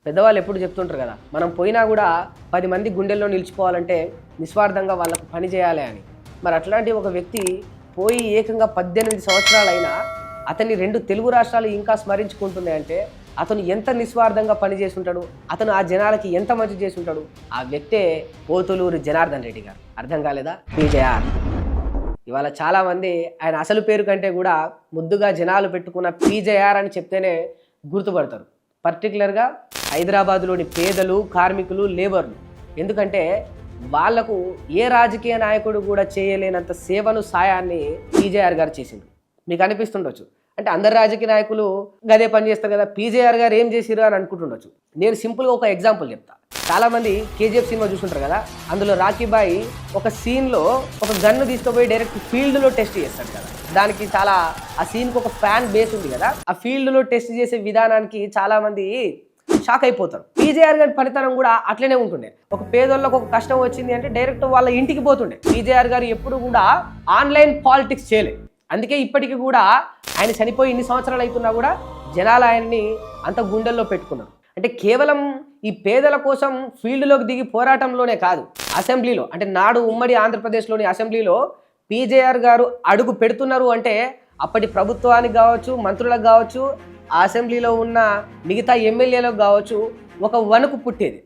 పెద్దవాళ్ళు ఎప్పుడు చెప్తుంటారు కదా, మనం పోయినా కూడా 10 మంది గుండెల్లో నిలిచిపోవాలంటే నిస్వార్థంగా వాళ్ళకు పని చేయాలి అని. మరి అట్లాంటి ఒక వ్యక్తి పోయి ఏకంగా 18 సంవత్సరాలైనా అతన్ని 2 తెలుగు రాష్ట్రాలు ఇంకా స్మరించుకుంటున్నాయి అంటే అతను ఎంత నిస్వార్థంగా పనిచేసి ఉంటాడు, అతను ఆ జనాలకి ఎంత మంచి చేసి ఉంటాడు. ఆ వ్యక్తే పోతులూరు జనార్దన్ రెడ్డి గారు. అర్థం కాలేదా? పీజేఆర్. ఇవాళ చాలామంది ఆయన అసలు పేరు కంటే కూడా ముద్దుగా జనాలు పెట్టుకున్న పీజేఆర్ అని చెప్తేనే గుర్తుపడతారు. పర్టికులర్గా హైదరాబాదులోని పేదలు, కార్మికులు, లేబర్లు. ఎందుకంటే వాళ్లకు ఏ రాజకీయ నాయకుడు కూడా చేయలేనంత సేవను, సాయాన్ని పీజేఆర్ గారు చేసిండు. మీకు అనిపిస్తుండొచ్చు, అంటే అందరు రాజకీయ నాయకులు గదే పని చేస్తారు కదా, పీజేఆర్ గారు ఏం చేసిరు అని అనుకుంటుండొచ్చు. నేను సింపుల్గా ఒక ఎగ్జాంపుల్ చెప్తా. చాలామంది కేజీఎఫ్ సినిమా చూస్తుంటారు కదా, అందులో రాకీబాయి ఒక సీన్లో ఒక గన్ను తీసుకుపోయి డైరెక్ట్ ఫీల్డ్లో టెస్ట్ చేస్తాడు కదా. దానికి చాలా ఆ సీన్కి ఒక ఫ్యాన్ బేస్ ఉంది కదా. ఆ ఫీల్డ్లో టెస్ట్ చేసే విధానానికి చాలామంది షాక్ అయిపోతారు. పీజేఆర్ గారి పనితనం కూడా అట్లనే ఉంటుండే. ఒక పేదోళ్ళకు ఒక కష్టం వచ్చింది అంటే డైరెక్ట్ వాళ్ళ ఇంటికి పోతుండే. పీజేఆర్ గారు ఎప్పుడు కూడా ఆన్లైన్ పాలిటిక్స్ చేయలే. అందుకే ఇప్పటికీ కూడా ఆయన చనిపోయి ఇన్ని సంవత్సరాలు అవుతున్నా కూడా జనాలు ఆయన్ని అంత గుండెల్లో పెట్టుకున్నారు. అంటే కేవలం ఈ పేదల కోసం ఫీల్డ్లోకి దిగి పోరాటంలోనే కాదు, అసెంబ్లీలో, అంటే నాడు ఉమ్మడి ఆంధ్రప్రదేశ్లోని అసెంబ్లీలో పీజేఆర్ గారు అడుగు పెడుతున్నారు అంటే అప్పటి ప్రభుత్వానికి కావచ్చు, మంత్రులకు కావచ్చు, ఆ అసెంబ్లీలో ఉన్న మిగతా ఎమ్మెల్యేలకు కావచ్చు ఒక వణుకు పుట్టేది.